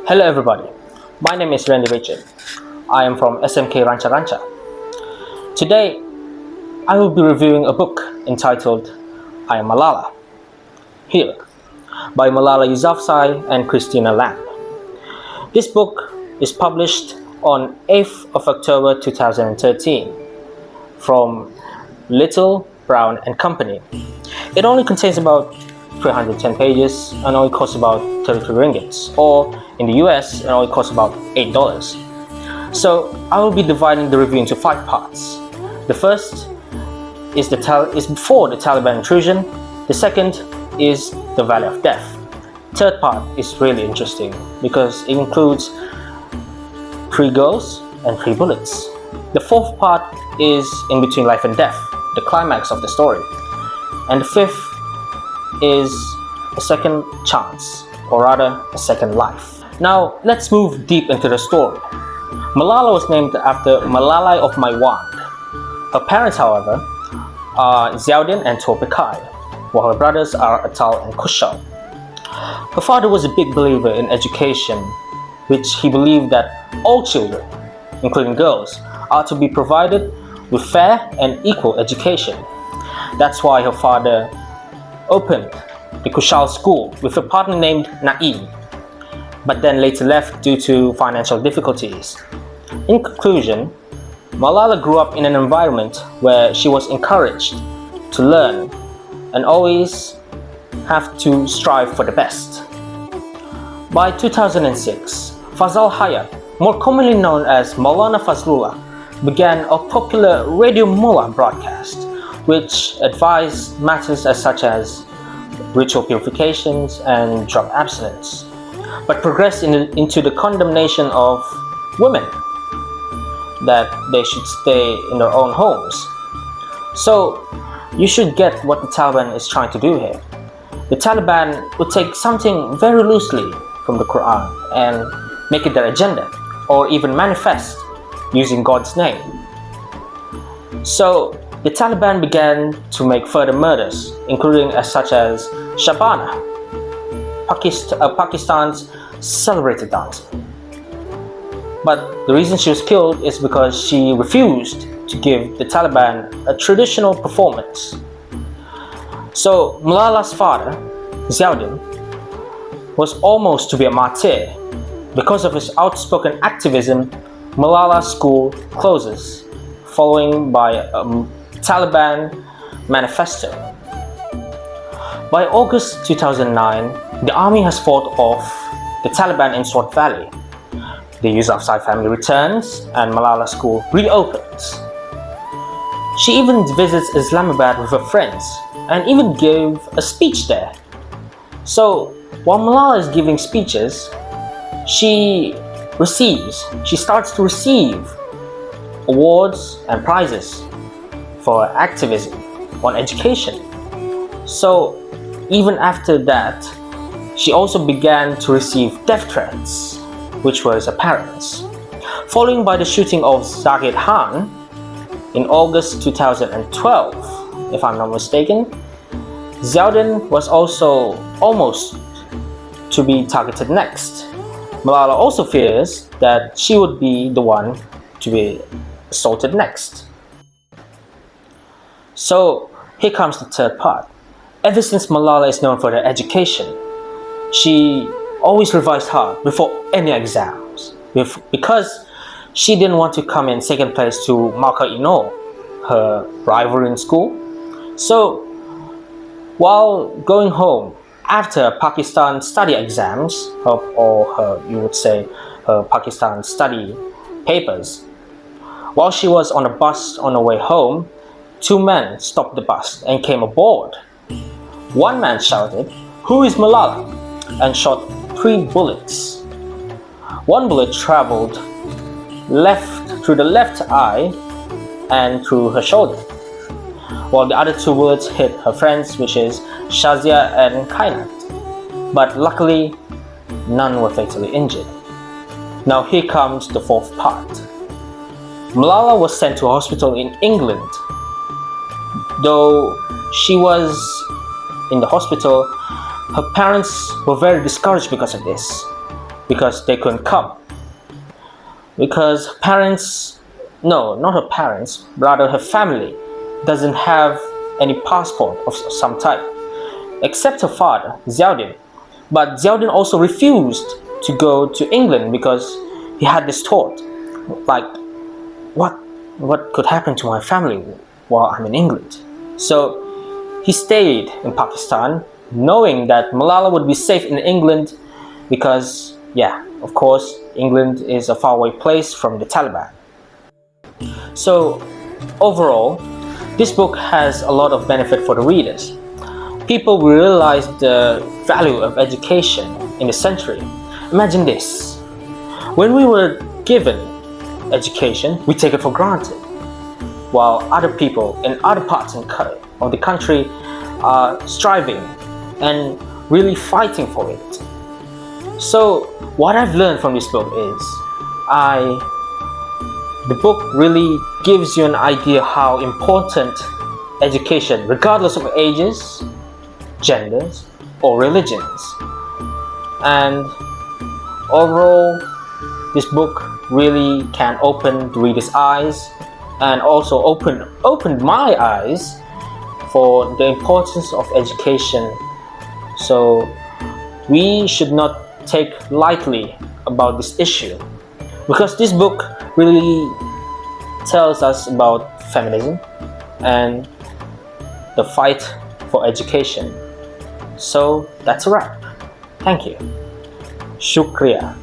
Hello everybody, my name is Randy Richard. I am from SMK Rancha Rancha. Today, I will be reviewing a book entitled I Am Malala, Here, by Malala Yousafzai and Christina Lamb. This book is published on 8th of October 2013 from Little, Brown and Company. It only contains about 310 pages and only costs about 33 ringgits, or in the US, it only costs about $8. So I will be dividing the review into 5 parts. The first is before the Taliban intrusion. The second is the Valley of Death. Third part is really interesting because it includes 3 girls and 3 bullets. The fourth part is in between life and death, the climax of the story. And the fifth is a second chance, or rather a second life. Now let's move deep into the story. Malala was named after Malalai of Maiwand. Her parents, however, are Ziauddin and Toor Pekai, while her brothers are Atal and Kushal. Her father was a big believer in education, which he believed that all children, including girls, are to be provided with fair and equal education. That's why her father opened the Khushal School with a partner named Naeem, but then later left due to financial difficulties. In conclusion, Malala grew up in an environment where she was encouraged to learn and always have to strive for the best. By 2006, Fazal Hayat, more commonly known as Maulana Fazlullah, began a popular Radio Mullah broadcast which advised matters such as ritual purifications and drug abstinence, but progressed into the condemnation of women, that they should stay in their own homes. So you should get what the Taliban is trying to do here. The Taliban would take something very loosely from the Quran and make it their agenda, or even manifest using God's name. So the Taliban began to make further murders, including such as Shabana, Pakistan's celebrated dancer. But the reason she was killed is because she refused to give the Taliban a traditional performance. So Malala's father, Ziauddin, was almost to be a martyr. Because of his outspoken activism, Malala School closes, following by a Taliban manifesto. By August 2009, the army has fought off the Taliban in Swat Valley. The Yousafzai family returns and Malala School reopens. She even visits Islamabad with her friends and even gave a speech there. So while Malala is giving speeches, she starts to receive awards and prizes for her activism on education. So even after that, she also began to receive death threats, which was apparent. Following by the shooting of Zahid Khan in August 2012, if I'm not mistaken, Ziauddin was also almost to be targeted next. Malala also fears that she would be the one to be assaulted next. So here comes the third part. Ever since Malala is known for her education, she always revised hard before any exams because she didn't want to come in second place to Maka Ino, her rival in school. So while going home after Pakistan study exams, you would say her Pakistan study papers, while she was on a bus on her way home, 2 men stopped the bus and came aboard. One man shouted, "Who is Malala?" and shot 3 bullets. 1 bullet traveled through the left eye and through her shoulder, while the other 2 bullets hit her friends, which is Shazia and Kainat. But luckily, none were fatally injured. Now here comes the fourth part. Malala was sent to a hospital in England. Though she was in the hospital, her parents were very discouraged because of this. because they couldn't come. Because parents, no, not her parents, rather her family doesn't have any passport of some type, except her father, Ziauddin. But Ziauddin also refused to go to England because he had this thought, like, what could happen to my family while I'm in England? So he stayed in Pakistan, knowing that Malala would be safe in England because, yeah, of course, England is a faraway place from the Taliban. So overall, this book has a lot of benefit for the readers. People will realize the value of education in the century. Imagine this. When we were given education, we take it for granted, while other people in other parts of the country are striving and really fighting for it. So what I've learned from this book is the book really gives you an idea how important education, regardless of ages, genders, or religions. And overall, this book really can open the reader's eyes and also opened my eyes for the importance of education. So we should not take lightly about this issue, because this book really tells us about feminism and the fight for education. So that's a wrap. Thank you. Shukriya.